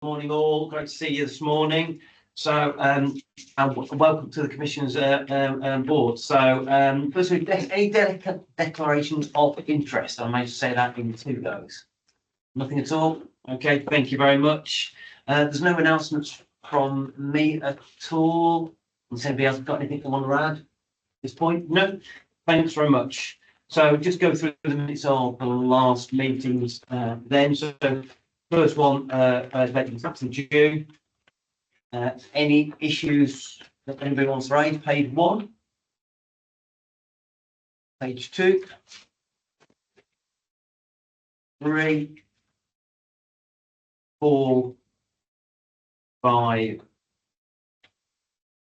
Morning all, great to see you this morning. So, and welcome to the Commission's board. So, firstly, any declarations of interest? I may say that in two goes. Nothing at all? Okay, thank you very much. There's no announcements from me at all. Has anybody else got anything they want to add at this point? No? Thanks very much. So, just go through the minutes of the last meetings then. So, first one, tax and due. Any issues that anybody wants to raise? Page 1. Page 2. 3. 4. 5.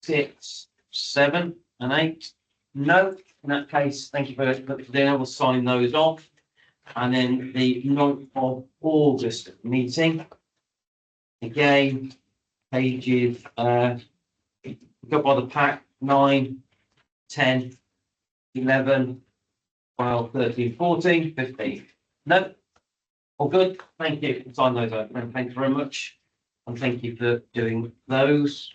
6. 7 and 8. No. In that case, thank you for doing. I will sign those off. And then the 9th of August meeting. Again, pages got by the pack 9, 10, 11, 12, 13, 14, 15. No, all good. Thank you. Sign those out. Thanks very much. And thank you for doing those.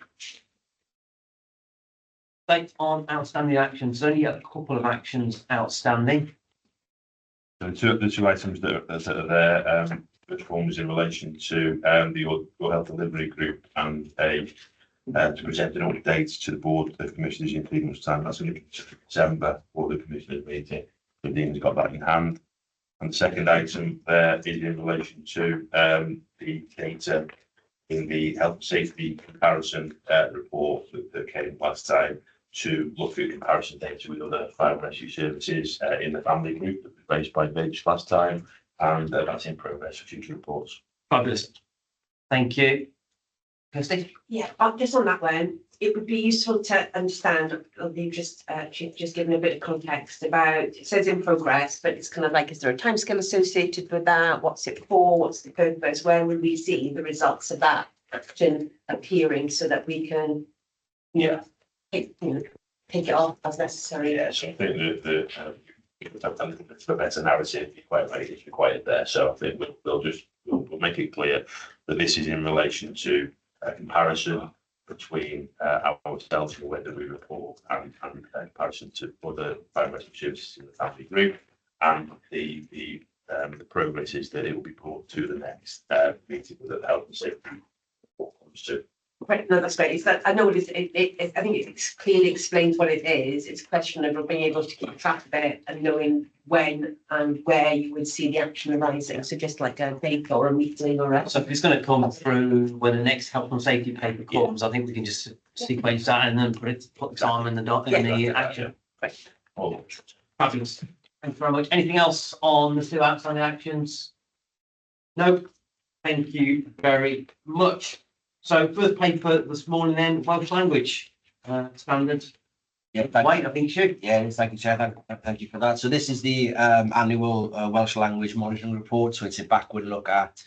Date on outstanding actions. There's only a couple of actions outstanding. So the two items that are there, which one was in relation to the Your Health Delivery Group and to present an update to the board of the commissioners in 3 months' time. That's in December for the commissioners meeting. The Dean's got that in hand. And the second item there is in relation to the data in the health and safety comparison report that came last time, to look at comparison data with other fire and rescue services in the family group that was raised by Midge last time, and that's in progress for future reports. Fabulous. Thank you. Kirsty? Yeah, just on that one, it would be useful to understand, you've just given a bit of context about, it says in progress, but it's kind of like, is there a timescale associated with that? What's it for? What's the purpose? Where will we see the results of that action appearing so that we can take it off as necessary? Yeah, so I think the better narrative is required there. So I think we'll make it clear that this is in relation to a comparison between ourselves and whether we report and comparison to other fire and rescue services in the family group, and the progress is that it will be brought to the next meeting with the health and safety comes to. Right, no, that's great. It's that, I know it is. I think it clearly explains what it is. It's a question of being able to keep track of it and knowing when and where you would see the action arising. So just like a date or a meeting or a. So if it's going to come through when the next health and safety paper comes, I think we can just sequence that and then put the time and the action. Right. Oh. Fabulous. Thank you very much. Anything else on the two outstanding actions? No. Thank you very much. So first paper this morning then, Welsh language standards. Yeah, Wait, I think you should. Yeah, thank you, Chair. Thank you for that. So this is the annual Welsh language monitoring report. So it's a backward look at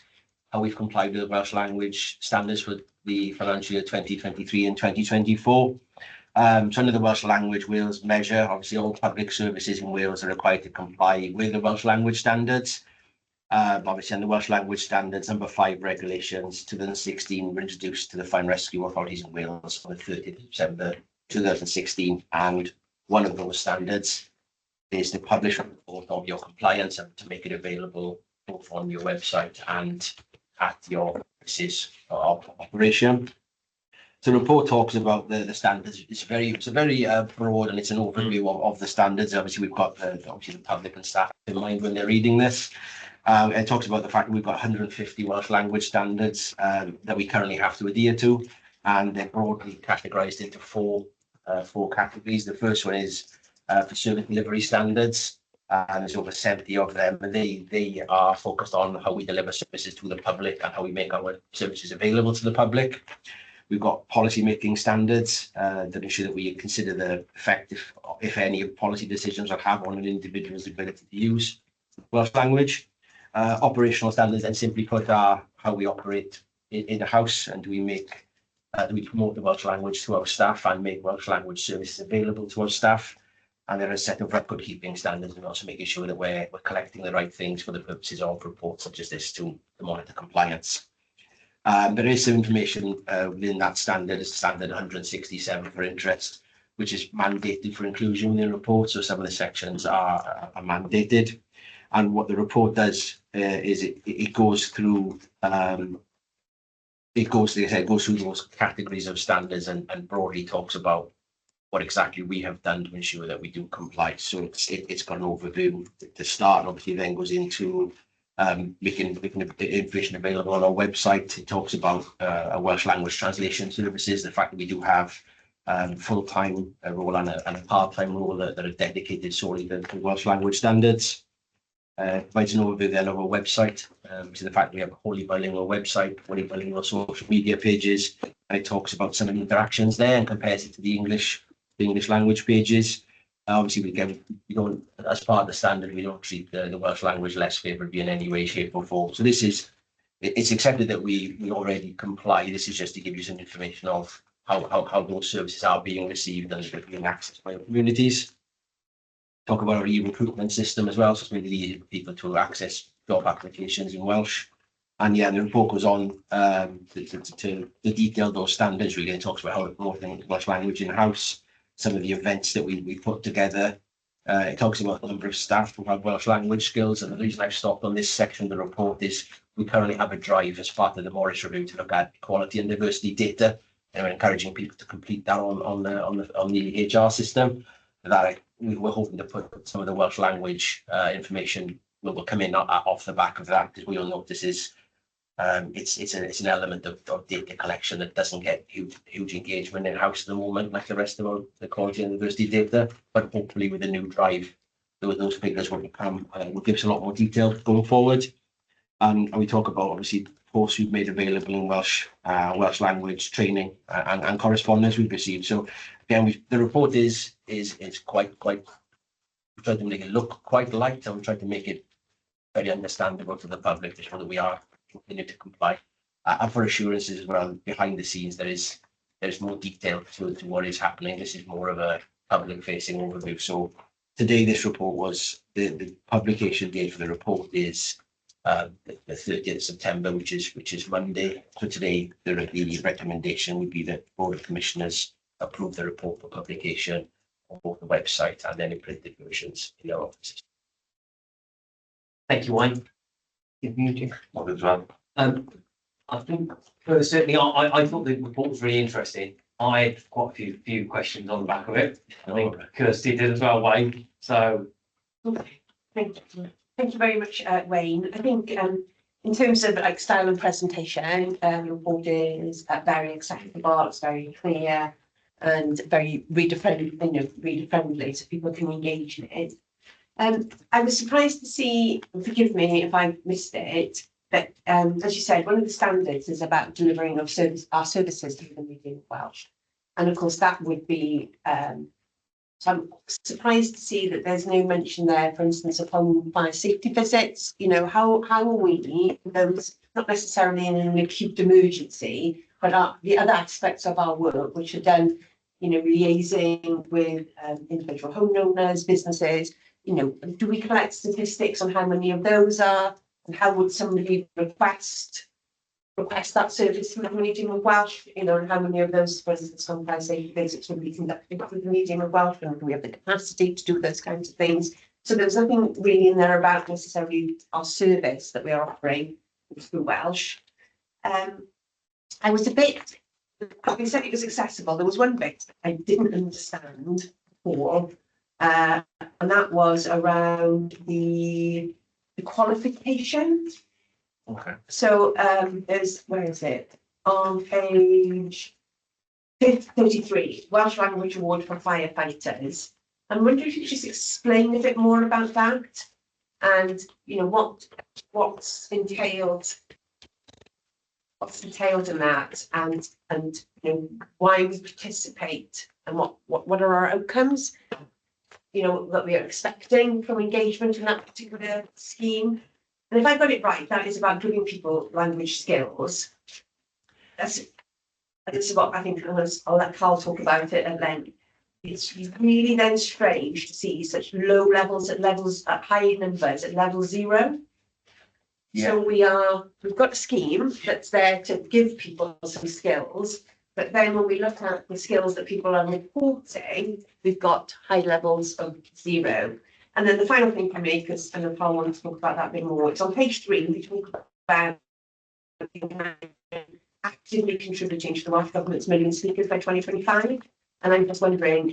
how we've complied with the Welsh language standards for the financial year 2023 and 2024. So under the Welsh language Wales measure, obviously all public services in Wales are required to comply with the Welsh language standards. Obviously, in the Welsh language standards, number 5 regulations 2016 were introduced to the fire and rescue authorities in Wales on the 30th of December 2016, and one of those standards is to publish a report of your compliance and to make it available both on your website and at your offices of operation. So the report talks about the standards. It's very broad, and it's an overview of the standards. Obviously, we've got obviously the public and staff in mind when they're reading this. It talks about the fact that we've got 150 Welsh language standards that we currently have to adhere to, and they're broadly categorised into four categories. The first one is for service delivery standards, and there's over 70 of them, and they are focused on how we deliver services to the public and how we make our services available to the public. We've got policy making standards that ensure that we consider the effect, if any, of policy decisions will have on an individual's ability to use Welsh language. Operational standards, and simply put, are how we operate in the house, and do we promote the Welsh language to our staff and make Welsh language services available to our staff. And there are a set of record keeping standards, and also making sure that we're collecting the right things for the purposes of reports such as this to monitor compliance. There is some information within that standard, it's standard 167 for interest, which is mandated for inclusion within the report. So some of the sections are mandated. And what the report does is it goes through it goes through those categories of standards and broadly talks about what exactly we have done to ensure that we do comply. So it's got an overview to start, obviously then goes into making information available on our website. It talks about a Welsh language translation services, the fact that we do have full-time role and a part-time role that are dedicated solely to Welsh language standards. Provides an overview then of our website, to the fact we have a wholly bilingual website, wholly bilingual social media pages, and it talks about some of the interactions there and compares it to the English language pages. Obviously, we don't, as part of the standard, we don't treat the Welsh language less favourably in any way, shape, or form. So it's accepted that we already comply. This is just to give you some information of how those services are being received and being accessed by communities. Talk about our e-recruitment system as well, so it's really easy for people to access job applications in Welsh. And yeah, the report goes on to detail those standards really, and talks about how we're promoting Welsh language in-house, some of the events that we put together. It talks about the number of staff who have Welsh language skills, and the reason I've stopped on this section of the report is we currently have a drive as part of the Morris Review to look at equality and diversity data, and we're encouraging people to complete that on the HR system. That we're hoping to put some of the Welsh language information will come in off the back of that, because we all notice is it's an element of data collection that doesn't get huge engagement in house at the moment, like the rest of the equality and diversity data. But hopefully with the new drive, those figures will give us a lot more detail going forward. And we talk about obviously course we've made available in Welsh language training and correspondence we've received. So again, the report is quite we tried to make it look quite light, and we tried to make it very understandable to the public to show that we are continuing to comply. And for assurances as well, behind the scenes there's more detail to what is happening. This is more of a public facing overview. So today this report was the publication date for the report is the 30th of September, which is Monday. So today the recommendation would be that Board of Commissioners approve the report for publication on both the website and then in printed versions in our offices. Thank you, Wayne. Well, as well. I think certainly I thought the report was really interesting. I had quite a few questions on the back of it. I think Kirsty did as well, Wayne. So Thank you very much, Wayne. I think in terms of like style and presentation, your report is very accessible, it's very clear and very reader friendly, so people can engage in it. I was surprised to see, forgive me if I missed it, but as you said, one of the standards is about delivering of our services to the media in Welsh. And of course, that would be, so I'm surprised to see that there's no mention there, for instance, of home fire safety visits. You know, how are we, those, not necessarily in an acute emergency, but the other aspects of our work, which are done, you know, liaising with individual homeowners, businesses. You know, do we collect statistics on how many of those are, and how would somebody request that service through the medium of Welsh? You know, and how many of those, for instance, home fire safety visits would be conducted through the medium of Welsh, and do we have the capacity to do those kinds of things? So there's nothing really in there about necessarily our service that we are offering through Welsh. I was a bit, having said it was accessible, there was one bit I didn't understand before. And that was around the qualification. Okay. So where is it? On page 33, Welsh Language Award for Firefighters. I'm wondering if you could just explain a bit more about that, and you know what's entailed in that, and you know why we participate, and what are our outcomes, you know, that we are expecting from engagement in that particular scheme. And if I got it right, that is about giving people language skills. That's what I think. I'll let Carl talk about it at length. It's really then strange to see such low levels at high numbers at level 0. So we've got a scheme that's there to give people some skills, but then when we look at the skills that people are reporting, we've got high levels of 0. And then the final thing for me, because I know Paul wants to talk about that a bit more, it's on page 3, we talk about actively contributing to the Welsh Government's Million Speakers by 2025. And I'm just wondering,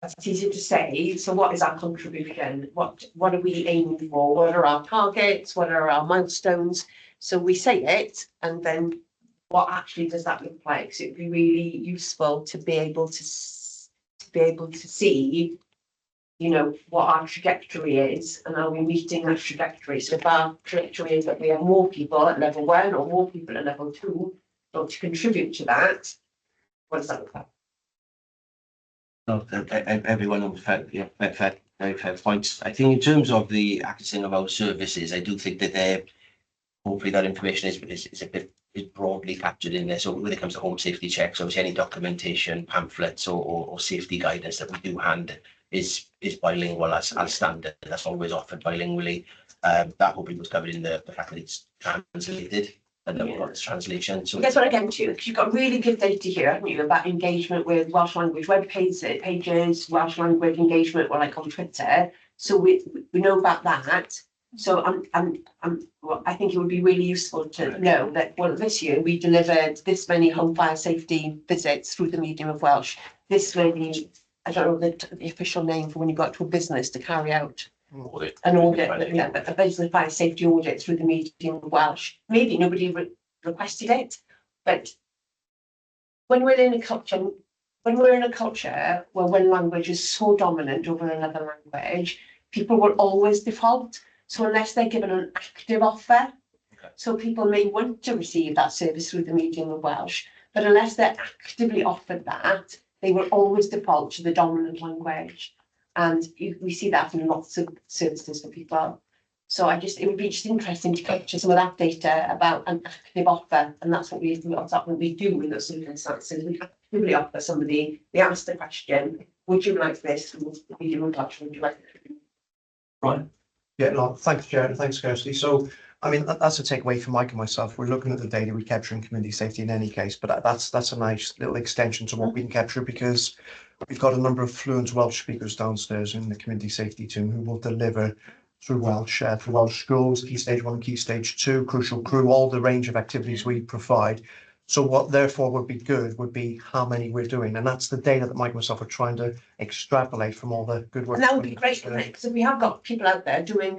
that's easy to say. So what is our contribution? What are we aiming for? What are our targets? What are our milestones? So we say it, and then what actually does that look like? So it'd be really useful to be able to see, what our trajectory is, and are we meeting that trajectory? So if our trajectory is that we have more people at level 1 or more people at level 2, or to contribute to that, what does that look like? No, everyone on very fair points. I think in terms of the accessing of our services, I do think that hopefully that information is a bit broadly captured in there. So when it comes to home safety checks, obviously any documentation, pamphlets or safety guidance that we do hand is bilingual as standard. That's always offered bilingually. That hopefully was covered in the fact that it's translated. And then we've got this translation. So that's what I get to, because you've got really good data here, haven't you, about engagement with Welsh language web pages, Welsh language engagement, or like on Twitter. So we know about that. So I think it would be really useful to know that, well, this year we delivered this many home fire safety visits through the medium of Welsh. This many, I don't know the official name for when you got to a business to carry out an audit, a business fire safety audit through the medium of Welsh. Maybe nobody requested it, but when we're in a culture where one language is so dominant over another language, people will always default. So unless they're given an active offer, so people may want to receive that service through the medium of Welsh, but unless they're actively offered that, they will always default to the dominant language. And we see that in lots of services for people. So it would be just interesting to capture some of that data about an active offer. And that's what we do in those circumstances. We actively offer somebody, we ask the question, would you like this? Would you like it? Right. Yeah, no, thanks, Chair, thanks, Kirsty. So, I mean, that's a takeaway for Mike and myself. We're looking at the data we capture in community safety in any case, but that's a nice little extension to what we can capture, because we've got a number of fluent Welsh speakers downstairs in the community safety team who will deliver through Welsh schools, Key Stage 1 and Key Stage 2, Crucial Crew, all the range of activities we provide. So what therefore would be good would be how many we're doing. And that's the data that Mike and myself are trying to extrapolate from all the good work. And that would be great, because if we have got people out there doing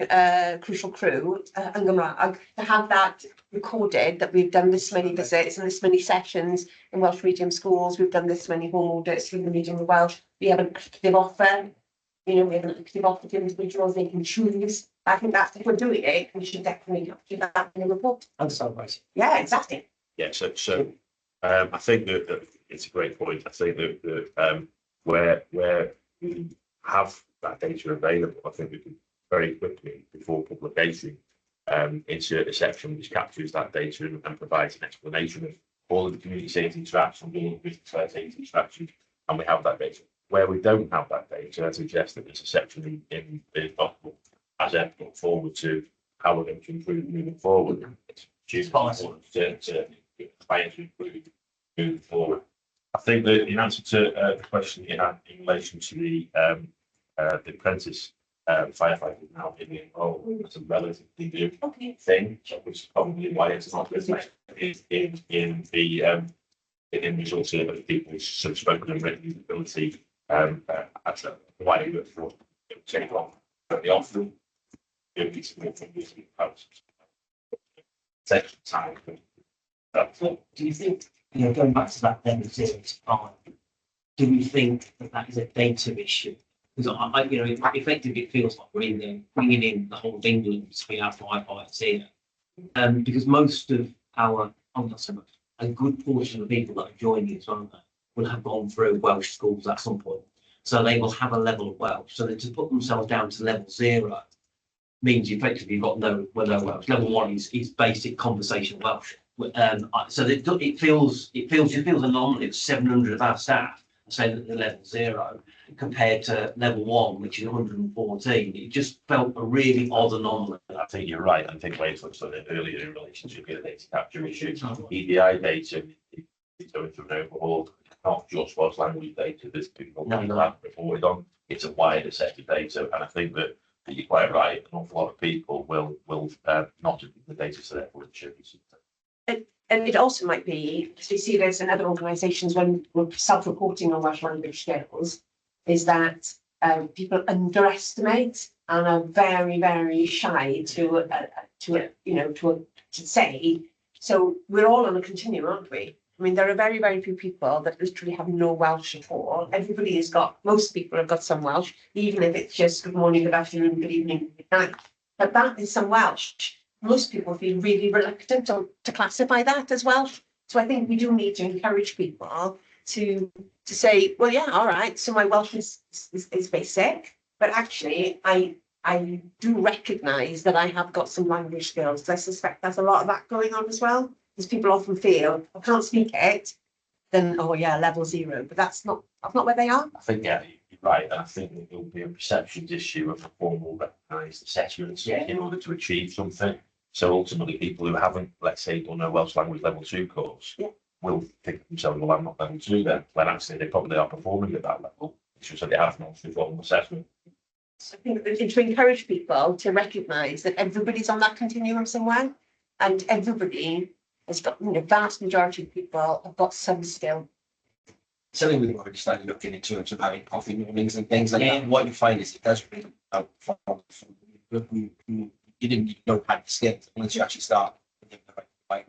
Crucial Crew and Gymraeg, to have that recorded, that we've done this many visits and this many sessions in Welsh medium schools, we've done this many home audits through the medium of Welsh, we have an active offer, we have an active offer to individuals, they can choose. I think that's, if we're doing it, we should definitely capture that in the report. Understand, right? Yeah, exactly. Yeah, so I think that it's a great point. I think that where we have that data available, I think we can very quickly, before publication, insert a section which captures that data and provides an explanation of all of the community safety interactions, all of the business safety interactions, and we have that data. Where we don't have that data, I suggest that there's a section in the document as I look forward to how we're going to improve moving forward. It's important to try to improve moving forward. I think that in answer to the question you had in relation to the apprentice firefighters now being involved, it's a relatively new thing, which is probably why it's not reflected in the results of the people's sort of spoken and written ability as a providing it for take on very often. It needs to be from this post. Take time. So do you think, going back to that then, do you think that is a data issue? Because effectively it feels like we're bringing in the whole of England between our firefighters here. Because most of our, not so much, a good portion of the people that are joining us, won't they, will have gone through Welsh schools at some point. So they will have a level of Welsh. So that to put themselves down to level 0 means effectively you've got no Welsh. Level 1 is basic conversational Welsh. So it feels anomalous. 700 of our staff say that they're level 0. compared to level 1, which is 114. It just felt a really odd anomaly. I think you're right. I think Wade touched on it earlier in relation to the data capture issue. EDI data is going through an overhaul, not just Welsh language data. There's people have reported on. It's a wider set of data, and I think that you're quite right. An awful lot of people will not do the data, so therefore it should be. And it also might be, as we see this in other organisations when we're self-reporting on Welsh language skills, is that people underestimate and are very, very shy to say. So we're all on a continuum, aren't we? I mean, there are very, very few people that literally have no Welsh at all. Everybody has got, most people have got some Welsh, even if it's just good morning, good afternoon, good evening, good night. But that is some Welsh. Most people feel really reluctant to classify that as Welsh. So I think we do need to encourage people to say, well, yeah, all right, so my Welsh is basic, but actually I do recognise that I have got some language skills. I suspect there's a lot of that going on as well, because people often feel, I can't speak it, then, oh yeah, level 0, but that's not where they are. I think, yeah, you're right. And I think that there'll be a perceptions issue of a formal recognised assessments in order to achieve something. So ultimately, people who haven't, let's say, done a Welsh language level 2 course will think themselves, well, I'm not level 2 then, when actually they probably are performing at that level. It's just that they have not through formal assessment. So I think to encourage people to recognise that everybody's on that continuum somewhere, and everybody has got, vast majority of people have got some skill. Something we've already started looking in terms of having coffee mornings and things like that. What you find is it does really help you didn't know how to skills once you actually start with the right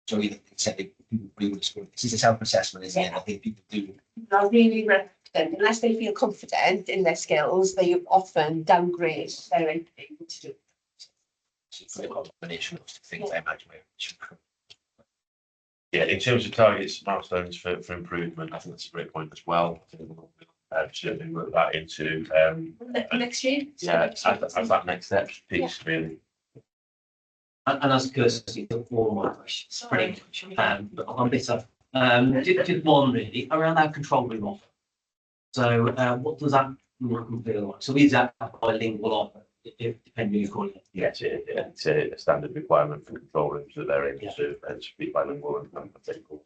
so either said this is a self-assessment, isn't it? I think people do. Are really reluctant, unless they feel confident in their skills, they often downgrade their ability to do. It's a combination of things, I imagine. Yeah, in terms of targets, milestones for improvement, I think that's a great point as well. I think we'll certainly work that into Next year? yeah, as that next step piece, really. And as Kirsty, all my questions, Sorry. pretty much, but I'm a bit of, did one really around our control room offer. So, what does that look and feel like? So is that a bilingual offer, depending who you call it? Yes, it's a standard requirement for control rooms that they're able to speak bilingual and technical.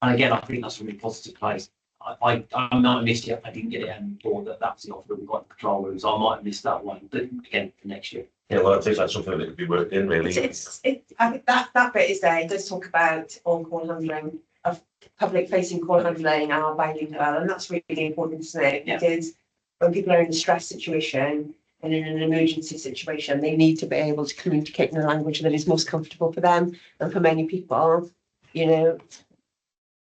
And again, I think that's a really positive place. I might have missed it. I didn't get it on board that that's the offer we've got in control rooms. I might have missed that one, but again, for next year. Yeah, well, I think that's something that could be worked in, really. I think that bit is there. It does talk about on call handling, of public facing call handling and bilingual, and that's really important, isn't it? Yeah. Because when people are in a stress situation and in an emergency situation, they need to be able to communicate in a language that is most comfortable for them. And for many people,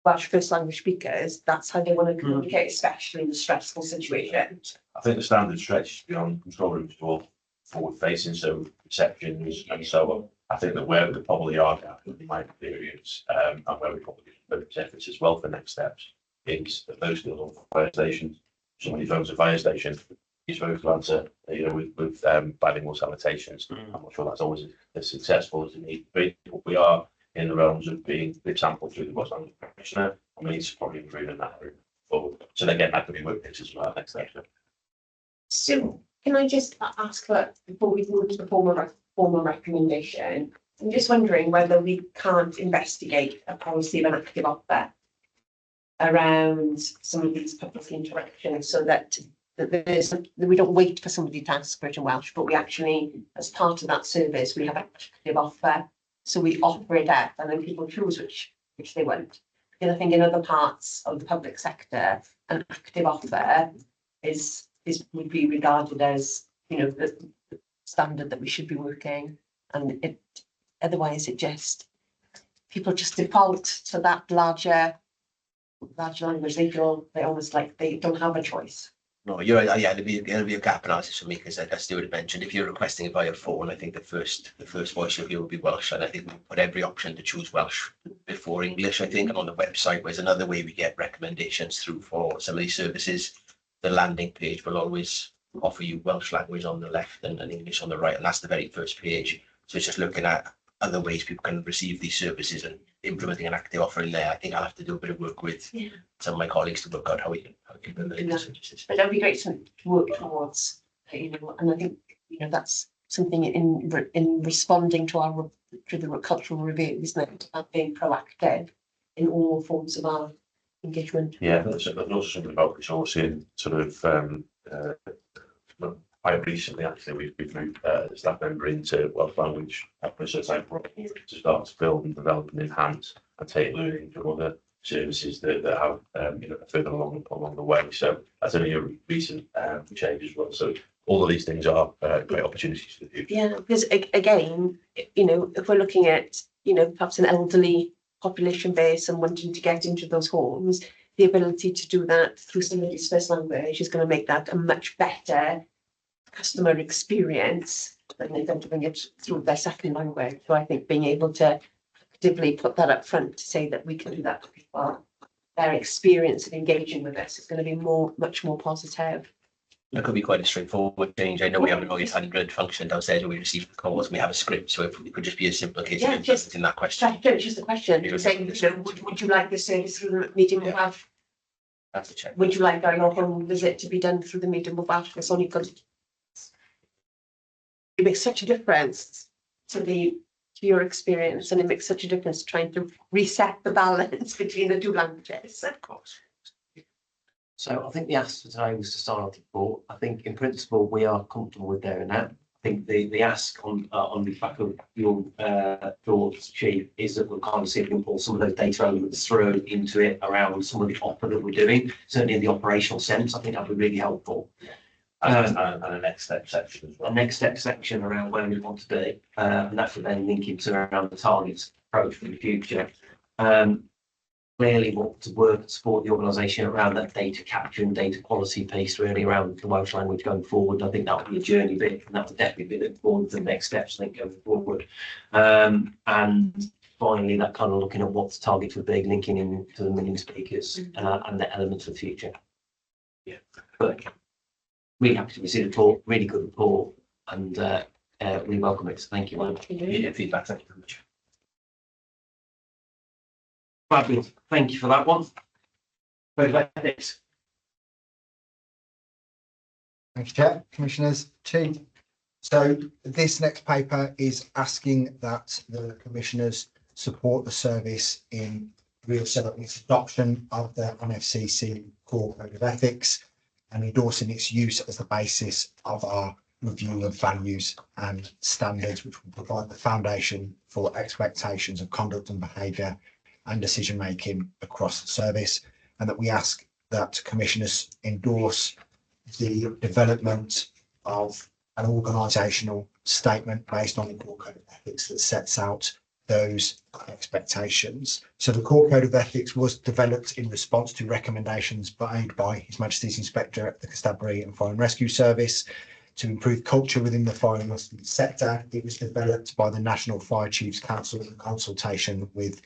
Welsh first language speakers, that's how they want to communicate, especially in a stressful situation. I think the standard stretches beyond control rooms to all forward facing, so receptions and so on. I think that where we probably are now, in my experience, and where we probably put efforts as well for next steps, is that those still on fire stations. Somebody phones a fire station, he's supposed to answer, with bilingual salutations. I'm not sure that's always as successful as it needs to be, but we are in the realms of being example through the Welsh language practitioner. I mean, it's probably improving that forward. So again, that could be worked into as well next step. So can I just ask that before we move to the formal recommendation, I'm just wondering whether we can't investigate a policy of an active offer around some of these public interactions so that we don't wait for somebody to ask for it in Welsh, but we actually, as part of that service, we have an active offer. So we offer it up and then people choose which they want. Because I think in other parts of the public sector, an active offer would be regarded as, the standard that we should be working. And otherwise people just default to that larger language. They feel they almost like they don't have a choice. No, you're right. Yeah, there'll be a gap analysis for me because, as Stuart mentioned, if you're requesting it via phone, I think the first voice you'll hear will be Welsh, and I think we put every option to choose Welsh before English. I think, and on the website, there's another way we get recommendations through for some of these services. The landing page will always offer you Welsh language on the left and English on the right, and that's the very first page. So it's just looking at other ways people can receive these services and implementing an active offer in there. I think I'll have to do a bit of work with Yeah. some of my colleagues to work out how we can build the services. But that'd be great to work towards, and I think, that's something in responding to the cultural review, isn't it? About being proactive in all forms of our engagement. Yeah, there's also something about resourcing sort of, quite recently, actually, we've moved a staff member into Welsh language officer type role to start to build and develop and enhance and take learning from other services that have, further along the way. So that's only a recent change as well. So all of these things are great opportunities for the future. Yeah, because again, if we're looking at, perhaps an elderly population base and wanting to get into those homes, the ability to do that through somebody's first language is going to make that a much better customer experience than they're going to bring it through their second language. So I think being able to actively put that up front to say that we can do that for people, their experience of engaging with us is going to be much more positive. It could be quite a straightforward change. I know we have an 0800 function downstairs where we receive the calls and we have a script, so it could just be a simple case of implementing that question. It's just a question, saying, would you like this service through the medium of Welsh? That's a check. Would you like your home visit to be done through the medium of Welsh? It's only good. It makes such a difference to your experience, and it makes such a difference trying to reset the balance between the two languages. Of course. So I think the ask for today was to start Article 4. I think in principle we are comfortable with there and that. I think the ask on the back of your thoughts, Chief, is that we'll kind of see if we can pull some of those data elements through into it around some of the offer that we're doing, certainly in the operational sense. I think that would be really helpful. And a next step section as well. A next step section around where we want to be, and that would then link into around the targets approach for the future. Clearly want to work and support the organisation around that data capture and data quality piece, really around the Welsh language going forward. I think that will be a journey bit, and that will definitely be one of the next steps, I think, going forward. And finally, that kind of looking at what the targets would be, linking into the million speakers and the elements of the future. Yeah, but really happy to receive the report, really good report, and we welcome it. So thank you. Immediate feedback. Thank you very much. Fabulous. Thank you for that one. Ethics. Thank you, Chair, Commissioners, Chief. So this next paper is asking that the Commissioners support the service in reasserting its adoption of the NFCC Core Code of Ethics and endorsing its use as the basis of our review of values and standards, which will provide the foundation for expectations of conduct and behaviour and decision making across the service, and that we ask that Commissioners endorse the development of an organisational statement based on the Core Code of Ethics that sets out those expectations. So the Core Code of Ethics was developed in response to recommendations made by His Majesty's Inspector at the Constabulary and Fire and Rescue Service to improve culture within the fire and rescue sector. It was developed by the National Fire Chiefs Council in consultation with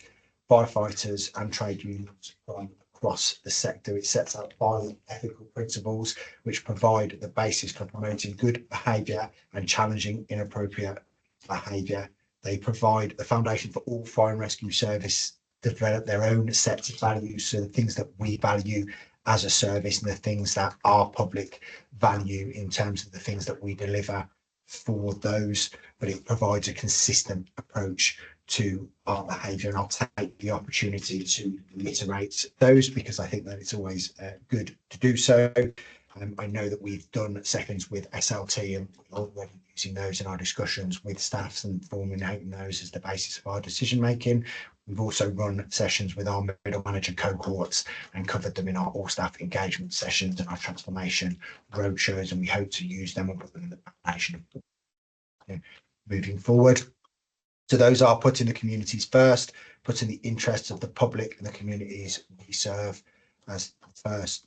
firefighters and trade unions from across the sector. It sets out 5 ethical principles which provide the basis for promoting good behaviour and challenging inappropriate behaviour. They provide the foundation for all fire and rescue service to develop their own sets of values, so the things that we value as a service and the things that our public value in terms of the things that we deliver for those, but it provides a consistent approach to our behaviour, and I'll take the opportunity to reiterate those because I think that it's always good to do so. I know that we've done sessions with SLT and we're already using those in our discussions with staffs and formulating those as the basis of our decision making. We've also run sessions with our middle manager cohorts and covered them in our all staff engagement sessions and our transformation roadshows, and we hope to use them and put them in the foundation moving forward. So those are putting the communities first, putting the interests of the public and the communities we serve as the first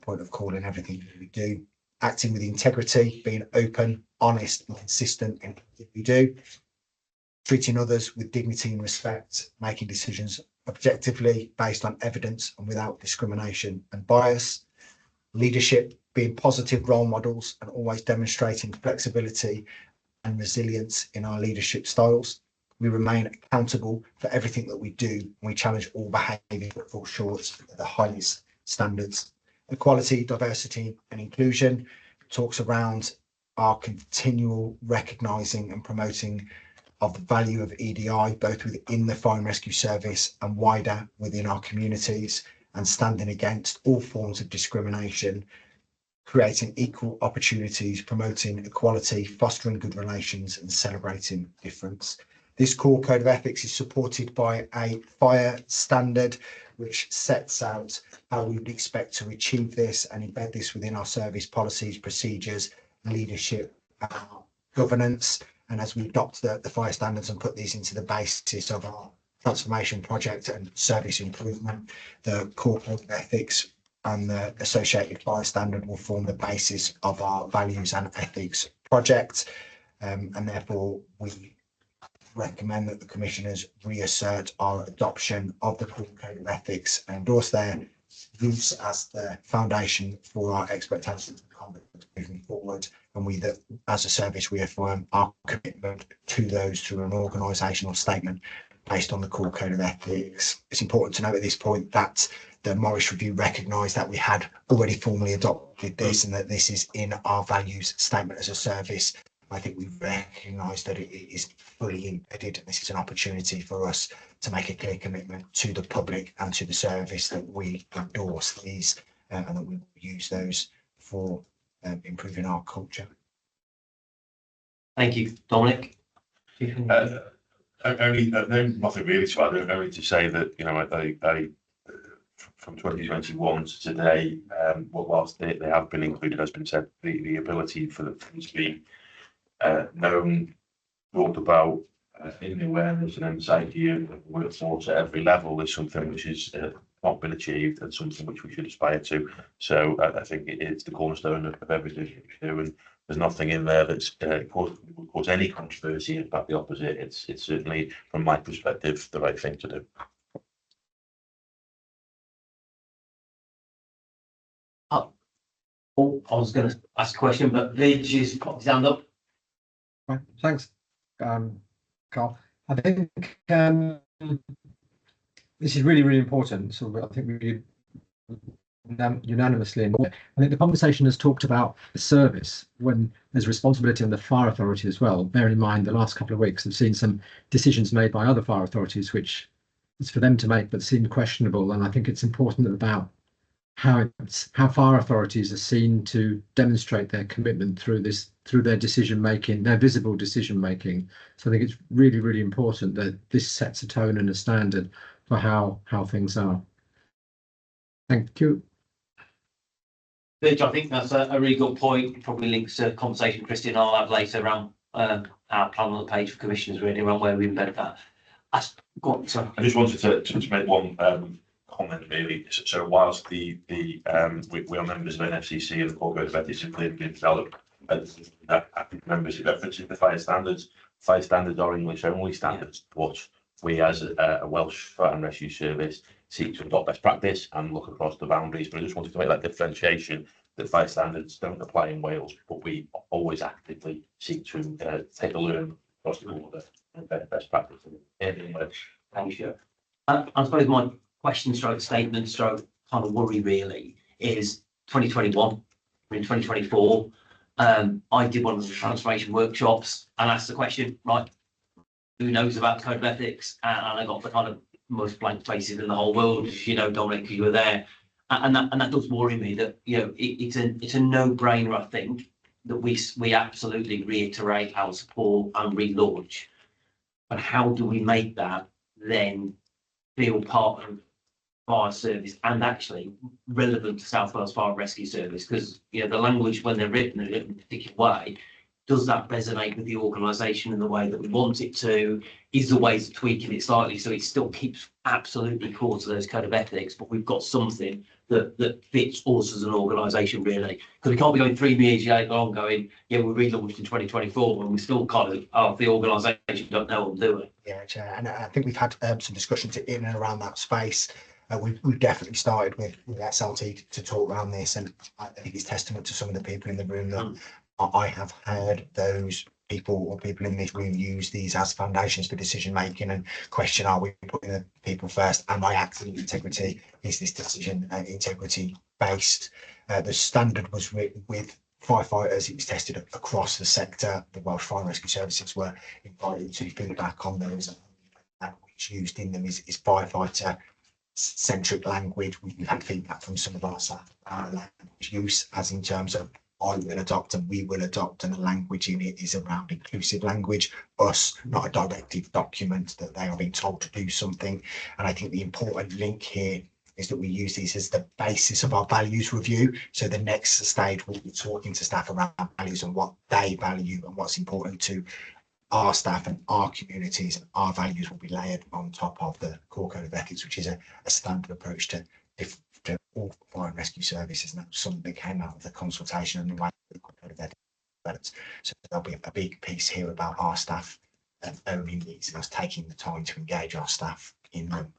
point of call in everything that we do, acting with integrity, being open, honest and consistent in everything we do, treating others with dignity and respect, making decisions objectively based on evidence and without discrimination and bias, leadership, being positive role models and always demonstrating flexibility and resilience in our leadership styles, We remain accountable for everything that we do, and we challenge all behaviour that falls short of the highest standards. Equality, diversity and inclusion talks around our continual recognising and promoting of the value of EDI, both within the Fire and Rescue Service and wider within our communities, and standing against all forms of discrimination, creating equal opportunities, promoting equality, fostering good relations and celebrating difference. This core code of ethics is supported by a fire standard which sets out how we would expect to achieve this and embed this within our service policies, procedures, leadership, and governance. And as we adopt the fire standards and put these into the basis of our transformation project and service improvement, the core code of ethics and the associated fire standard will form the basis of our values and ethics project. And therefore, we recommend that the commissioners reassert our adoption of the core code of ethics and endorse their use as the foundation for our expectations of conduct moving forward. And we, that as a service, reaffirm our commitment to those through an organisational statement based on the core code of ethics. It's important to note at this point that the Morris Review recognised that we had already formally adopted this and that this is in our values statement as a service. I think we recognise that it is fully embedded, and this is an opportunity for us to make a clear commitment to the public and to the service that we endorse these and that we will use those for improving our culture. Thank you, Dominic. Only nothing really to add. Only to say that I from 2021 to today, whilst they have been included, as been said, the ability for them to be known, talked about in the awareness and anxiety of the workforce at every level is something which has not been achieved and something which we should aspire to. So I think it's the cornerstone of everything we do, and there's nothing in there that's would cause any controversy. In fact, the opposite. It's certainly, from my perspective, the right thing to do. Oh, I was going to ask a question, but Lee just popped his hand up. Right, thanks, Carl. I think this is really, really important. So I think we unanimously. I think the conversation has talked about the service when there's responsibility on the fire authority as well. Bear in mind, the last couple of weeks have seen some decisions made by other fire authorities, which is for them to make, but seem questionable. And I think it's important about how fire authorities are seen to demonstrate their commitment through their decision making, their visible decision making. So I think it's really, really important that this sets a tone and a standard for how things are. Thank you. Rich, I think that's a really good point. Probably links to a conversation Christian and I'll have later around our plan on the page for commissioners, really, around where we embed that. Go on, sorry. I just wanted to make one comment really. So whilst we are members of NFCC and the core code of ethics have been developed, active members of references the fire standards. Fire standards are English only standards, but we as a Welsh Fire and Rescue Service seek to adopt best practice and look across the boundaries. But I just wanted to make that differentiation that fire standards don't apply in Wales, but we always actively seek to take a learn across the border and best practice in Wales. Thank you. I suppose my question stroke statement stroke kind of worry really is 2021, we're in 2024. I did one of the transformation workshops and asked the question, right, who knows about the code of ethics? And I got the kind of most blank faces in the whole world, Dominic, because you were there. And that does worry me that, it's a no-brainer, I think, that we absolutely reiterate our support and relaunch. But how do we make that then feel part of fire service and actually relevant to South Wales Fire and Rescue Service? Because the language, when they're written in a particular way, does that resonate with the organisation in the way that we want it to? Is the ways of tweaking it slightly so it still keeps absolutely core to those code of ethics, but we've got something that fits us as an organisation really? Because we can't be going 3 years later on going, we relaunched in 2024 when we still kind of the organisation don't know what we're doing. Yeah, Chair, and I think we've had some discussions in and around that space. We've definitely started with SLT to talk around this, and I think it's testament to some of the people in the room that I have heard those people in this room use these as foundations for decision making and question, are we putting the people first? Am I acting with integrity? Is this decision integrity based? The standard was written with firefighters. It was tested across the sector. The Welsh Fire and Rescue Services were invited to feedback on those. Language used in them is firefighter centric language. We've had feedback from some of our staff language use, as in terms of I will adopt and we will adopt, and the language in it is around inclusive language, us, not a directive document that they are being told to do something. And I think the important link here is that we use these as the basis of our values review. So the next stage, we'll be talking to staff around values and what they value and what's important to our staff and our communities, and our values will be layered on top of the core code of ethics, which is a standard approach to all fire and rescue services. And that's something that came out of the consultation and the way the core code of ethics developed. So there'll be a big piece here about our staff owning these and us taking the time to engage our staff in them.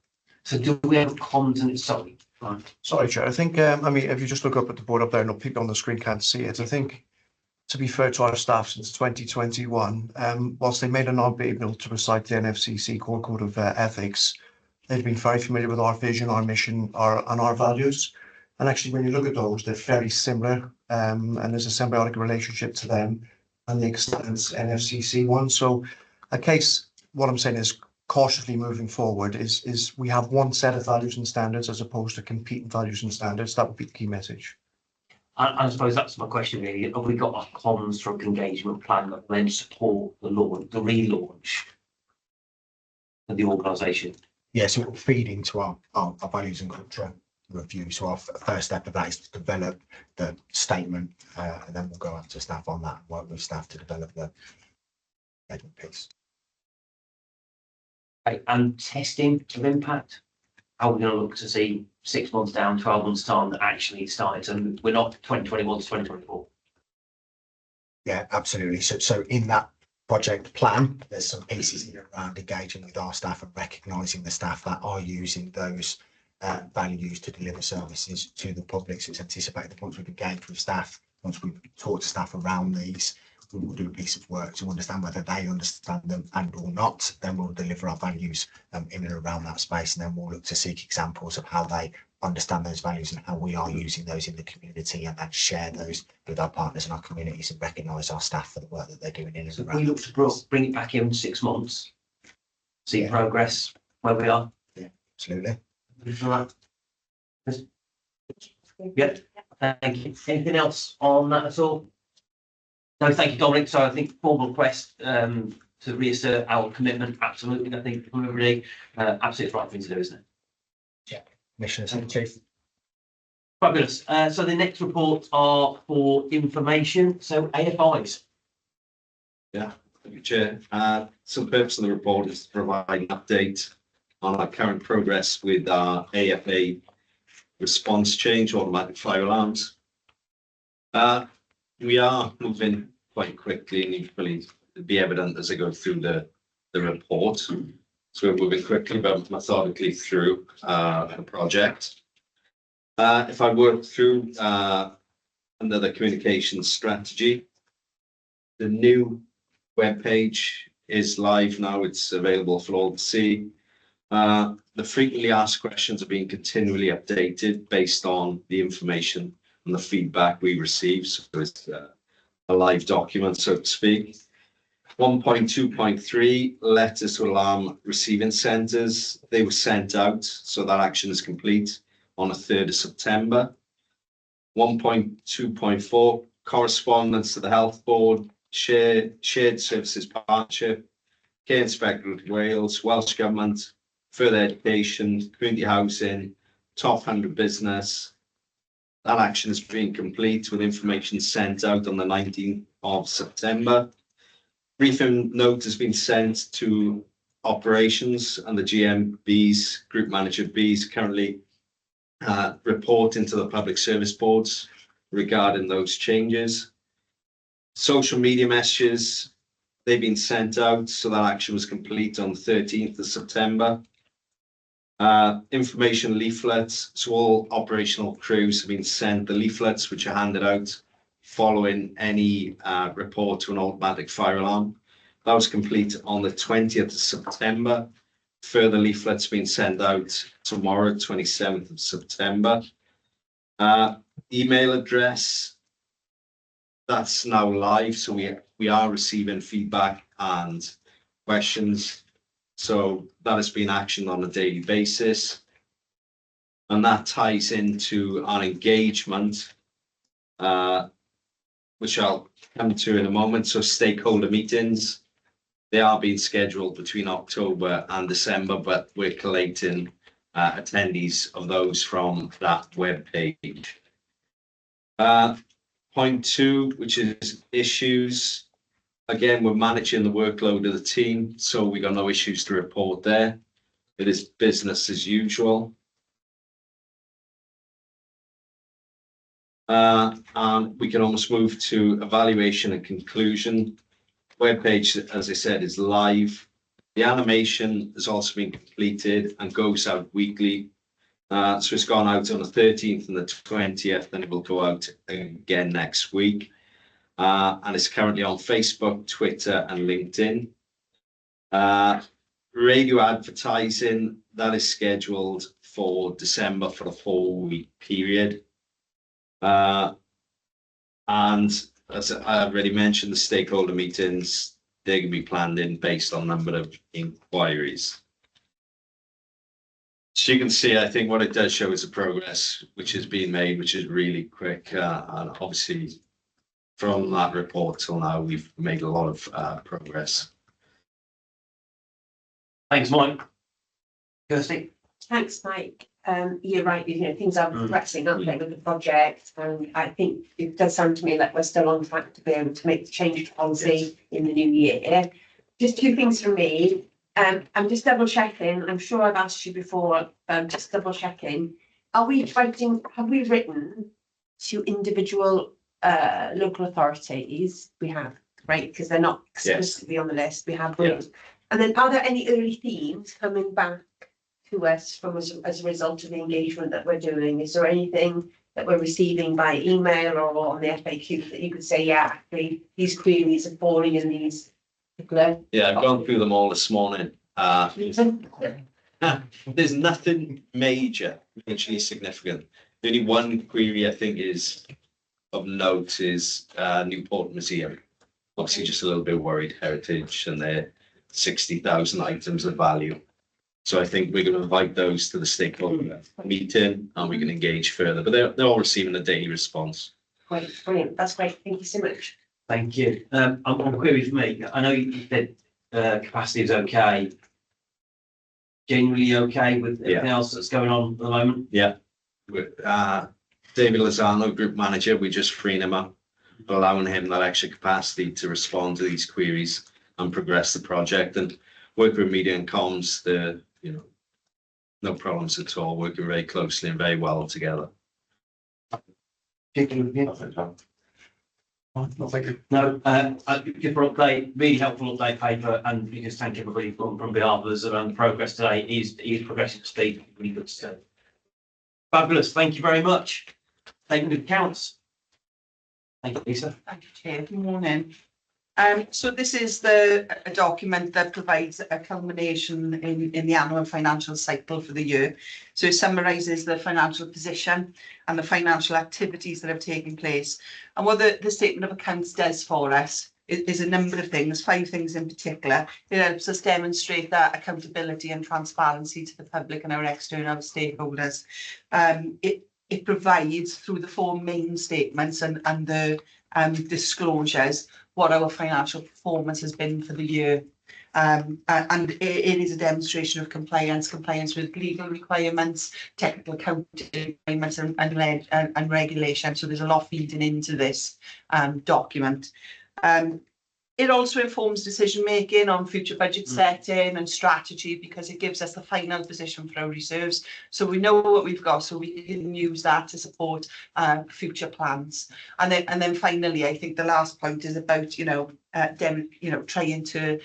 So do we have comms and sorry, right. Sorry, Chair. I think, I mean, if you just look up at the board up there, and people on the screen can't see it, I think, to be fair to our staff, since 2021, whilst they may not be able to recite the NFCC core code of ethics, they've been very familiar with our vision, our mission, and our values. And actually, when you look at those, they're very similar, and there's a symbiotic relationship to them and the extent NFCC one. So a case, what I'm saying is, cautiously moving forward is we have one set of values and standards as opposed to competing values and standards. That would be the key message. I suppose that's my question really. Have we got a construct engagement plan that will then support the launch, the relaunch of the organisation? Yes, it will feed into our values and culture review. So our first step of that is to develop the statement, and then we'll go out to staff on that and work with staff to develop the engagement piece. Okay, and testing of impact. How are we going to look to see 6 months down, 12 months time that actually started? And we're not 2021 to 2024. Yeah, absolutely. So in that project plan, there's some pieces in around engaging with our staff and recognising the staff that are using those values to deliver services to the public. So it's anticipated that once we've engaged with staff, once we've talked to staff around these, we will do a piece of work to understand whether they understand them and or not. Then we'll deliver our values in and around that space, and then we'll look to seek examples of how they understand those values and how we are using those in the community, and then share those with our partners and our communities and recognise our staff for the work that they're doing in and So around. we look to bring it back in 6 months, see progress where we are. Absolutely. Yeah, thank you. Anything else on that at all? No, thank you, Dominic. So I think formal request to reassert our commitment. Absolutely, I think from everybody, absolutely the right thing to do, isn't it? Yeah, Commissioner, Chief. Fabulous. So the next reports are for information. So AFIs. Thank you, Chair. So the purpose of the report is to provide an update on our current progress with our AFA response change, automatic fire alarms. We are moving quite quickly, and usually it'll be evident as I go through the report. So we're moving quickly but methodically through the project. If I work through under the communications strategy, the new webpage is live now. It's available for all to see. The frequently asked questions are being continually updated based on the information and the feedback we receive. So it's a live document, so to speak. 1.2.3 letters to alarm receiving centres. They were sent out, so that action is complete on the 3rd of September. 1.2.4 correspondence to the Health Board, shared services partnership, Care Inspectorate Wales, Welsh Government, further education, community housing, top 100 business. That action is being complete with information sent out on the 19th of September. Briefing note has been sent to operations, and the GMBs, Group Manager Bs, currently reporting to the public service boards regarding those changes. Social media messages, they've been sent out, so that action was complete on the 13th of September. Information leaflets, so all operational crews have been sent the leaflets which are handed out following any report to an automatic fire alarm. That was complete on the 20th of September. Further leaflets being sent out tomorrow, 27th of September. Email address, that's now live, so we are receiving feedback and questions. So that has been actioned on a daily basis. And that ties into our engagement, which I'll come to in a moment. So stakeholder meetings, they are being scheduled between October and December, but we're collating attendees of those from that web page. Point 2, which is issues. Again, we're managing the workload of the team, so we got no issues to report there. It is business as usual. And we can almost move to evaluation and conclusion. Webpage, as I said, is live. The animation has also been completed and goes out weekly. So it's gone out on the 13th and the 20th, and it will go out again next week. And it's currently on Facebook, Twitter, and LinkedIn. Radio advertising, that is scheduled for December for a 4-week period. And as I already mentioned, the stakeholder meetings, they can be planned in based on number of inquiries. So you can see, I think what it does show is the progress which has been made, which is really quick. And obviously from that report till now, we've made a lot of progress. Thanks, Mike. Kirsty? Thanks, Mike. You're right, things are progressing, aren't they, with the project, and I think it does sound to me like we're still on track to be able to make the change to policy in the new year. Just 2 things from me. I'm just double checking. I'm sure I've asked you before, just double checking. Have we written to individual local authorities? We have, right? Because they're not explicitly on the list. We have those. And then are there any early themes coming back to us from as a result of the engagement that we're doing? Is there anything that we're receiving by email or on the FAQ that you could say, yeah, actually, these queries are falling in these particular? Yeah, I've gone through them all this morning. There's nothing major, actually significant. The only one query I think is of note is Newport Museum. Obviously, just a little bit worried heritage and their 60,000 items of value. So I think we're going to invite those to the stakeholder meeting and we can engage further, but they're all receiving a daily response. Great, brilliant. That's great. Thank you so much. Thank you. I'm on query for me. I know you said capacity is okay. Generally okay with everything else that's going on at the moment? Yeah. David Lozano, Group Manager, we're just freeing him up, allowing him that extra capacity to respond to these queries and progress the project, and work with media and comms. No problems at all, working very closely and very well together. No, just for update, really helpful update paper, and we just thank everybody from behalf of us around the progress today. He's progressing to speed, really good stuff. Fabulous, thank you very much. Taking accounts. Thank you, Lisa. Thank you, Chair. Good morning. So this is a document that provides a culmination in the annual financial cycle for the year. So it summarises the financial position and the financial activities that have taken place. And what the statement of accounts does for us is a number of things, 5 things in particular. It helps us demonstrate that accountability and transparency to the public and our external stakeholders. It provides through the 4 main statements and the disclosures what our financial performance has been for the year. And it is a demonstration of compliance with legal requirements, technical accounting requirements and regulation. So there's a lot feeding into this document. It also informs decision making on future budget setting and strategy, because it gives us the final position for our reserves. So we know what we've got, so we can use that to support future plans. And then finally, I think the last point is about trying to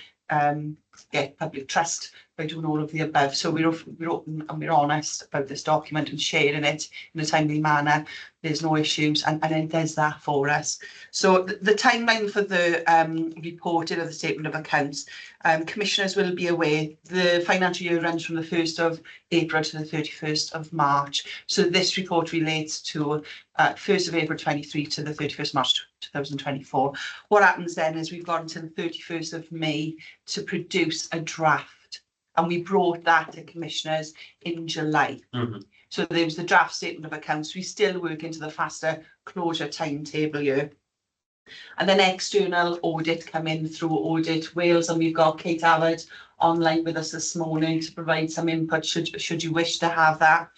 get public trust by doing all of the above. So we're open and we're honest about this document and sharing it in a timely manner. There's no issues, and it does that for us. So the timeline for the reporting of the statement of accounts, commissioners will be aware the financial year runs from the 1st of April to the 31st of March. So this report relates to 1st of April 23 to the 31st March 2024. What happens then is we've got until the 31st of May to produce a draft, and we brought that to commissioners in July. So there was the draft statement of accounts. We still work into the faster closure timetable here. And then external audit come in through Audit Wales, and we've got Kate Howard online with us this morning to provide some input should you wish to have that.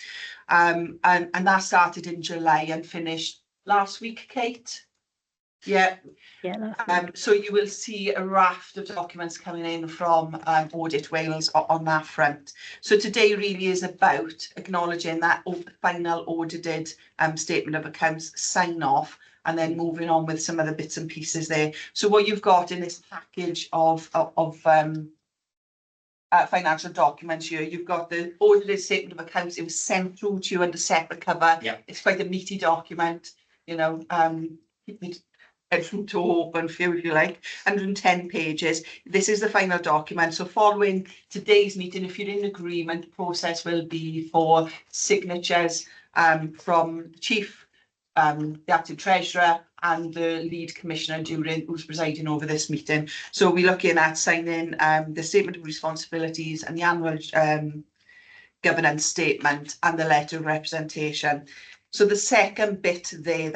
And that started in July and finished last week, Kate. Yeah. So you will see a raft of documents coming in from Audit Wales on that front. So today really is about acknowledging that final audited statement of accounts sign off, and then moving on with some other bits and pieces there. So what you've got in this package of financial documents here, you've got the audited statement of accounts. It was sent through to you under separate cover. Yeah. It's quite a meaty document, you know. To open for you if you like, 110 pages. This is the final document. So following today's meeting, if you're in agreement, the process will be for signatures from the Chief, the Acting Treasurer and the Lead Commissioner who's presiding over this meeting. So we're looking at signing the Statement of Responsibilities and the Annual Governance Statement and the Letter of Representation. So the second bit there,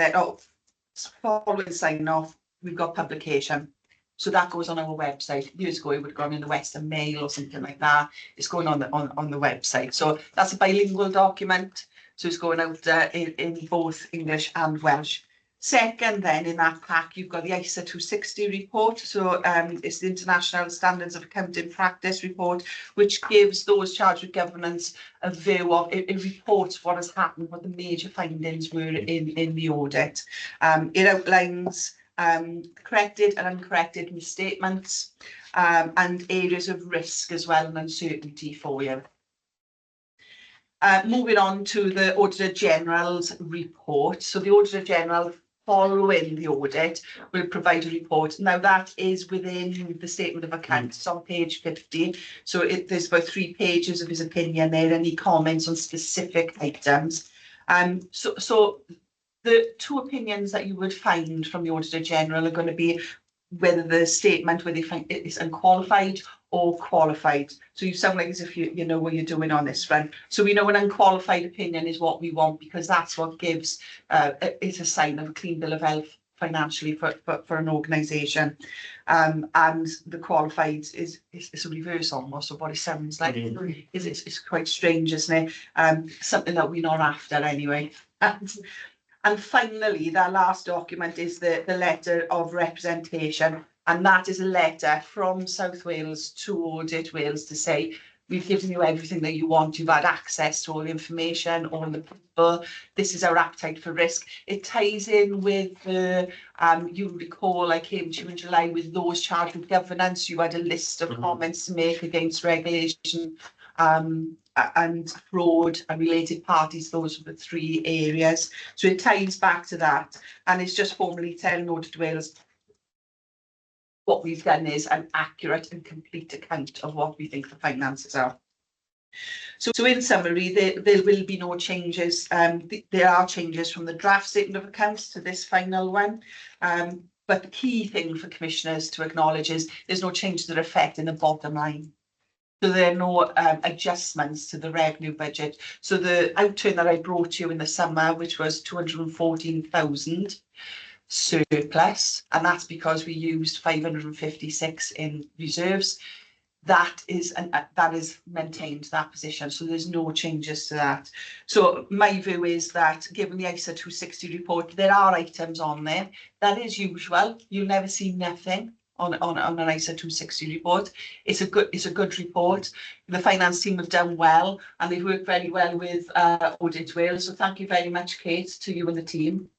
following sign off, we've got publication. So that goes on our website. Years ago, it would have gone in the Western Mail or something like that. It's going on the website. So that's a bilingual document. So it's going out in both English and Welsh. Second, then in that pack, you've got the ISA 260 report. So it's the International Standards of Accounting Practice report, which gives those charged with governance a view of, it reports what has happened, what the major findings were in the audit. It outlines corrected and uncorrected misstatements and areas of risk as well and uncertainty for you. Moving on to the Auditor General's report. So the Auditor General, following the audit, will provide a report. Now that is within the statement of accounts on page 50. So there's about 3 pages of his opinion there, and he comments on specific items. So the 2 opinions that you would find from the Auditor General are going to be whether the statement, whether they find it is unqualified or qualified. So you sound like as if you know what you're doing on this front. So we know an unqualified opinion is what we want, because that's what gives it's a sign of a clean bill of health financially for an organisation. And the qualified is a reverse almost of what it sounds like. It's quite strange, isn't it? Something that we're not after anyway. And finally, that last document is the letter of representation. And that is a letter from South Wales to Audit Wales to say, we've given you everything that you want. You've had access to all the information, all the people. This is our appetite for risk. It ties in with the, you recall I came to you in July with those charged with governance. You had a list of comments to make against regulation and fraud and related parties. Those are the 3 areas. So it ties back to that. And it's just formally telling Audit Wales what we've done is an accurate and complete account of what we think the finances are. So in summary, there will be no changes. There are changes from the draft statement of accounts to this final one. But the key thing for commissioners to acknowledge is there's no change that affect in the bottom line. So there are no adjustments to the revenue budget. So the outturn that I brought you in the summer, which was 214,000 surplus, and that's because we used 556 in reserves. That is maintained, that position. So there's no changes to that. So my view is that given the ISA 260 report, there are items on there. That is usual. You'll never see nothing on an ISA 260 report. It's a good report. The finance team have done well, and they've worked very well with Audit Wales. So thank you very much, Kate, to you and the team.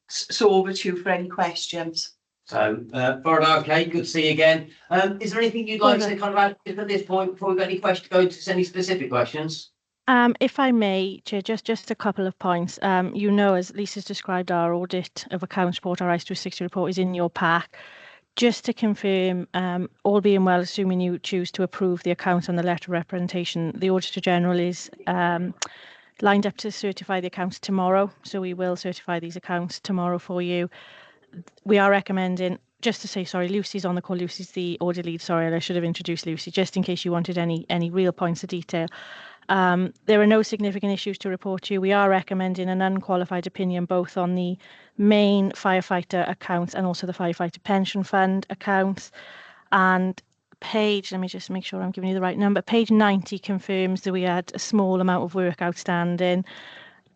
So over to you for any questions. So, Florida, okay, good to see you again. Is there anything you'd like to kind of add at this point before we got any questions, go into any specific questions? If I may, Chair, just a couple of points. You know, as Lisa's described, our audit of accounts report, our ICE 360 report is in your pack. Just to confirm, all being well, assuming you choose to approve the accounts on the letter of representation, the Auditor General is lined up to certify the accounts tomorrow. So we will certify these accounts tomorrow for you. We are recommending, just to say, sorry, Lucy's on the call. Lucy's the audit lead. Sorry, I should have introduced Lucy, just in case you wanted any real points of detail. There are no significant issues to report to you. We are recommending an unqualified opinion both on the main firefighter accounts and also the firefighter pension fund accounts. And page, let me just make sure I'm giving you the right number. Page 90 confirms that we had a small amount of work outstanding.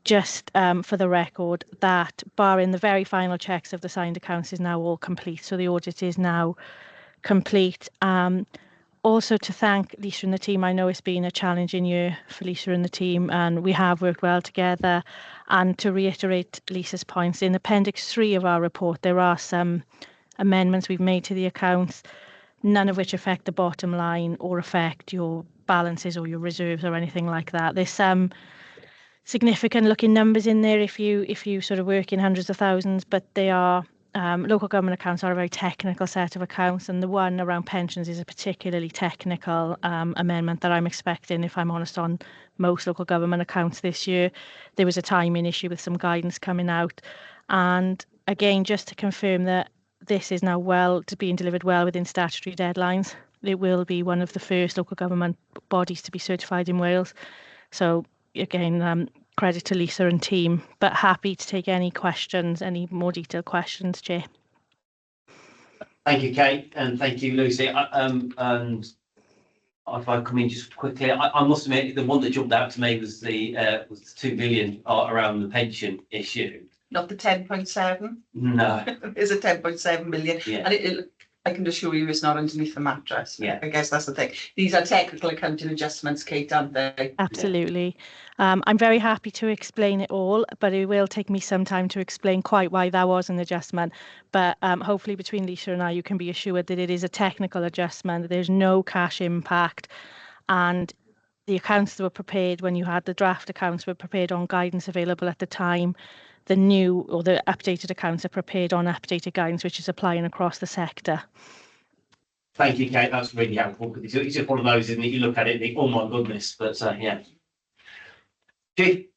Just for the record, that barring the very final checks of the signed accounts is now all complete. So the audit is now complete. Also to thank Lisa and the team. I know it's been a challenging year for Lisa and the team, and we have worked well together. And to reiterate Lisa's points, in Appendix 3 of our report, there are some amendments we've made to the accounts, none of which affect the bottom line or affect your balances or your reserves or anything like that. There's some significant looking numbers in there if you sort of work in hundreds of thousands, but they are local government accounts are a very technical set of accounts, and the one around pensions is a particularly technical amendment that I'm expecting, if I'm honest, on most local government accounts this year. There was a timing issue with some guidance coming out, and again, just to confirm that this is now being delivered well within statutory deadlines. It will be one of the first local government bodies to be certified in Wales. So again, credit to Lisa and team, but happy to take any questions, any more detailed questions, Chair. Thank you, Kate, and thank you, Lucy. And if I come in just quickly, I must admit the one that jumped out to me was the 2 billion around the pension issue. Not the 10.7. No. It's a 10.7 million. Yeah. And I can assure you it's not underneath the mattress. Yeah. I guess that's the thing. These are technical accounting adjustments, Kate, aren't they? Absolutely. I'm very happy to explain it all, but it will take me some time to explain quite why that was an adjustment. But hopefully between Lisa and I, you can be assured that it is a technical adjustment, that there's no cash impact. And the accounts that were prepared when you had the draft accounts were prepared on guidance available at the time. The new or the updated accounts are prepared on updated guidance, which is applying across the sector. Thank you, Kate. That's really helpful, because it's just one of those, isn't it? You look at it and think, oh my goodness, but yeah. Chief?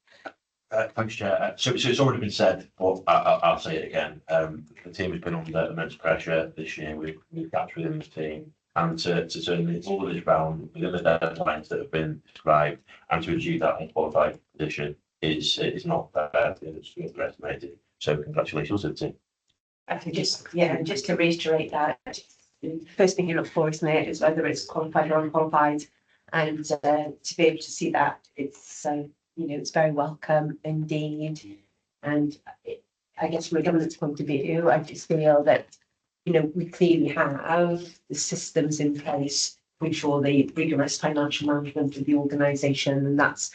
Thanks, Chair. So it's already been said, but I'll say it again. The team has been under immense pressure this year. We've gaps within the team, and to turn all of this round within the deadlines that have been described and to achieve that unqualified position is not bad. It's underestimated. So congratulations to the team. I think just to reiterate that, the first thing you look for, isn't it, is whether it's qualified or unqualified, and to be able to see that, it's it's very welcome indeed. And I guess from a governance point of view, I just feel that we clearly have the systems in place to ensure the rigorous financial management of the organisation, and that's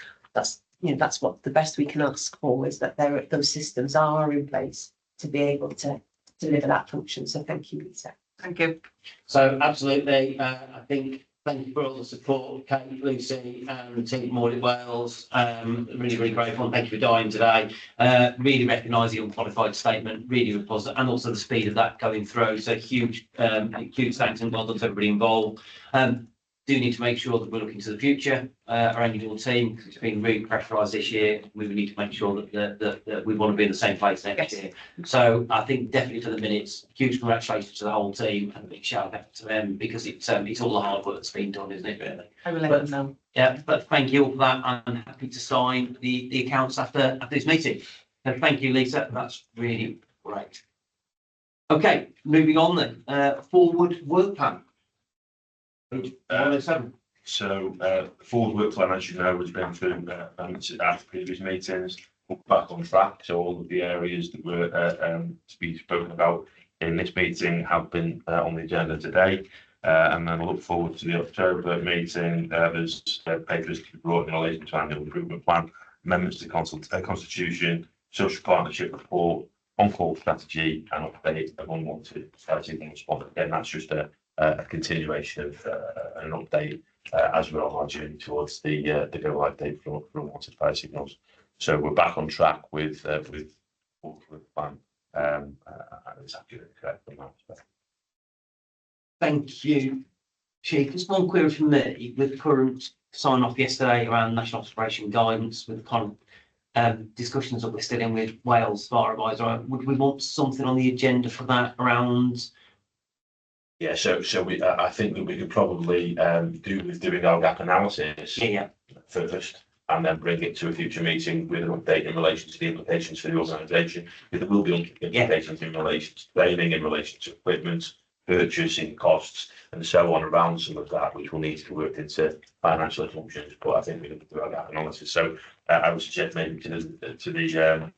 what the best we can ask for, is that those systems are in place to be able to deliver that function. So thank you, Lisa. Thank you. So absolutely, I think thank you for all the support, Kate, Lucy, and the team from Audit Wales. Really, really grateful. And thank you for dying today. Really recognise the unqualified statement, really positive, and also the speed of that going through. So huge thanks and well done to everybody involved. Do need to make sure that we're looking to the future around your team, because it's been really pressurised this year. We need to make sure that we want to be in the same place next year. So I think definitely for the minutes, huge congratulations to the whole team, and a big shout out to them, because it's all the hard work that's been done, isn't it, really? I will let them know. Yeah, but thank you all for that. I'm happy to sign the accounts after this meeting. So thank you, Lisa. That's really great. Okay, moving on then. Forward work plan. 107. So forward work plan, as you know, has been through after previous meetings, back on track. So all of the areas that were to be spoken about in this meeting have been on the agenda today. And then I look forward to the October meeting. There's papers to be brought in relation to annual improvement plan, amendments to constitution, social partnership report, on-call strategy and update of unwanted signal response. Again, that's just a continuation of an update as we're on our journey towards the go live date for unwanted fire signals. So we're back on track with the plan. It's accurate, correct from that perspective. Thank you, Chief. Just one query from me with the current sign off yesterday around national operation guidance with the kind of discussions that we're still in with Wales Fire Advisor. Would we want something on the agenda for that around? Yeah, so I think that we could probably doing our gap analysis first, and then bring it to a future meeting with an update in relation to the implications for the organisation. There will be implications in relation to training, in relation to equipment, purchasing costs, and so on around some of that, which will need to be worked into financial assumptions. But I think we can do our gap analysis. So I would suggest maybe to the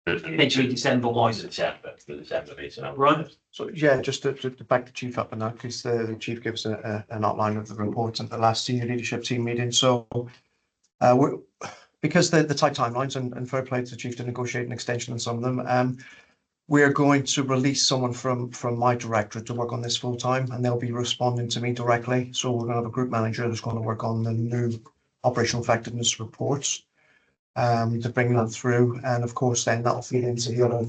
Potentially December wise. the December meeting. Right. So yeah, just to back the chief up on that, because the chief gives an outline of the report at the last senior leadership team meeting. So because the tight timelines and fair play to the chief to negotiate an extension on some of them, we're going to release someone from my directorate to work on this full time, and they'll be responding to me directly. So we're going to have a group manager that's going to work on the new operational effectiveness reports to bring that through, and of course then that'll feed into the other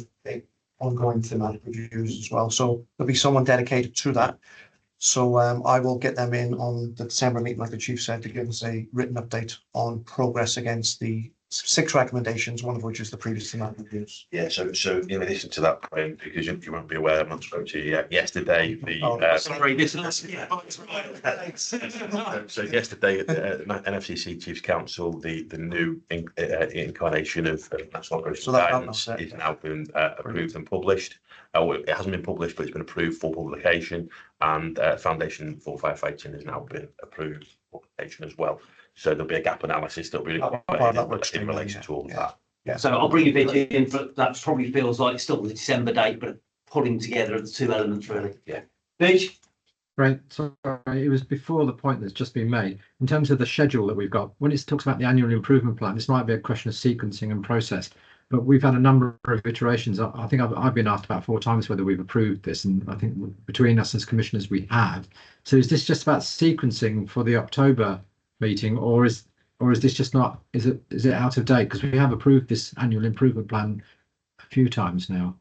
ongoing thematic reviews as well. So there'll be someone dedicated to that. So I will get them in on the December meeting, like the chief said, to give us a written update on progress against the 6 recommendations, one of which is the previous thematic reviews. Yeah, so in addition to that point, because you won't be aware, I'm not spoke to you yet. Yesterday, Sorry, this is so yesterday at the NFCC Chiefs Council, the new incarnation of National Operations Guidance is now been approved and published. It hasn't been published, but it's been approved for publication, and Foundation for Firefighting has now been approved for publication as well. So there'll be a gap analysis that'll be required in relation to all of that. Yeah. So I'll bring a bit in, but that probably feels like it's still the December date, but putting together the 2 elements really. Yeah. Beach? Right, so it was before the point that's just been made. In terms of the schedule that we've got, when it talks about the annual improvement plan, this might be a question of sequencing and process, but we've had a number of iterations. I think I've been asked about 4 times whether we've approved this, and I think between us as commissioners we have. So is this just about sequencing for the October meeting, or is this just not, is it out of date? Because we have approved this annual improvement plan a few times now.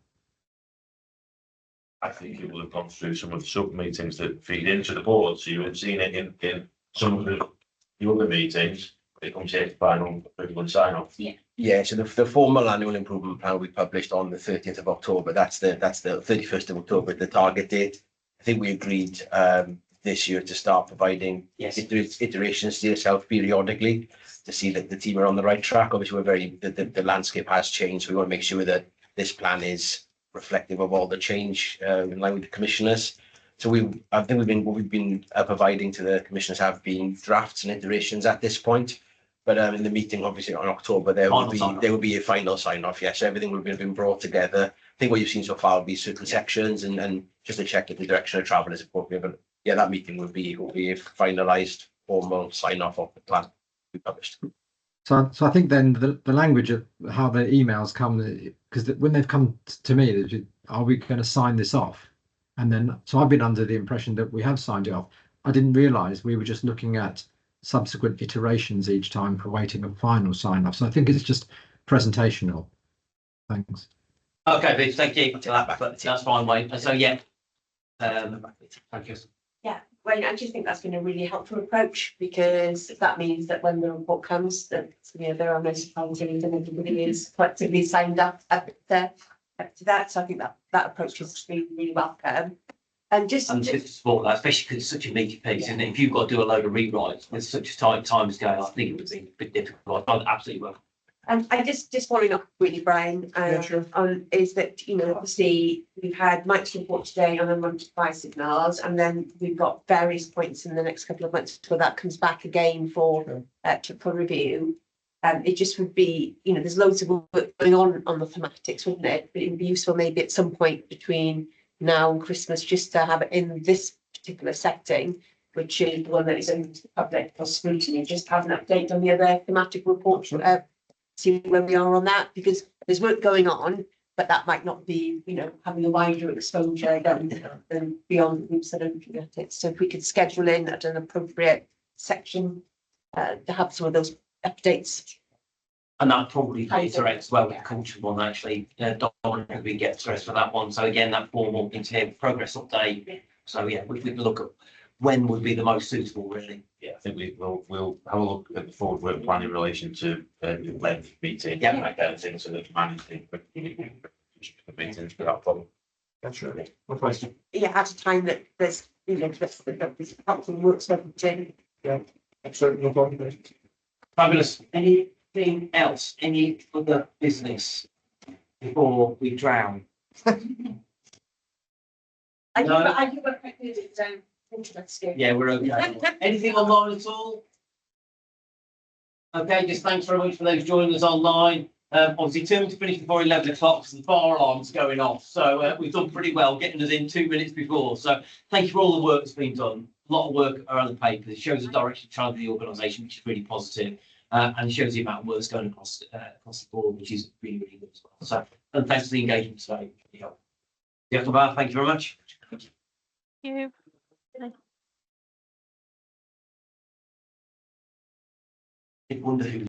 I think it will have gone through some of the sub meetings that feed into the board, so you would have seen it in some of the other meetings. It comes here to final approval and sign off. Yeah, so the formal annual improvement plan we published on the 30th of October. That's the 31st of October, the target date. I think we agreed this year to start providing iterations to yourself periodically to see that the team are on the right track. Obviously, the landscape has changed. So we want to make sure that this plan is reflective of all the change in line with the commissioners. So I think what we've been providing to the commissioners have been drafts and iterations at this point. But in the meeting, obviously on October, there will be a final sign off. Yes, everything will have been brought together. I think what you've seen so far will be certain sections and just to check if the direction of travel is appropriate. But yeah, that meeting will be a finalised formal sign off of the plan we published. So I think then the language of how the emails come, because when they've come to me, are we going to sign this off? And then, so I've been under the impression that we have signed it off. I didn't realise we were just looking at subsequent iterations each time awaiting a final sign off. So I think it's just presentational. Thanks. Okay, Beach, thank you for that, but that's fine, Wayne. So yeah, thank you. Yeah, Wayne, I just think that's been a really helpful approach, because that means that when the report comes, that there are no surprises and everybody is collectively signed up to that. So I think that approach is really welcome. And just to support that, especially because it's such a meaty piece, and if you've got to do a load of rewrites with such a tight time scale, I think it would be a bit difficult. I'd absolutely well. And I just following up really, Brian, is that, obviously we've had Mike's report today on unwanted fire signals, and then we've got various points in the next couple of months where that comes back again for review. It just would be, there's loads of work going on the thematics, wouldn't it? But it would be useful maybe at some point between now and Christmas just to have it in this particular setting, which is the one that is open to the public for scrutiny, just have an update on the other thematic reports. See where we are on that, because there's work going on, but that might not be, you know, having a wider exposure than beyond the groups that are looking at it. So if we could schedule in at an appropriate section to have some of those updates. And that probably reiterates well with the Yeah. culture one, actually. Dominic, we get stressed for that one. So again, that formal into progress update. So yeah, we can look at when would be the most suitable, really. Yeah, I think we'll have a look at the forward work plan in relation to length of meeting. Yeah. That kind of thing, so that managing meetings without problem. That's right. No question. Yeah, at a time that there's, you know, this helpful works for the Absolutely, no problem. Fabulous. Anything else? Any other business before we drown? I No. give a quick visit down into that scale. Yeah, we're okay. Anything online at all? Okay, just thanks very much for those joining us online. Obviously, 2 minutes to finish before 11 o'clock, because the fire alarm's going off. So we've done pretty well getting us in 2 minutes before. So thank you for all the work that's been done. A lot of work around the paper. It shows the direction of travel of the organisation, which is really positive. And it shows the amount of work going across the board, which is really, really good as well. So, and thanks for the engagement today. Yeah, thank you very much. Thank you. I wonder who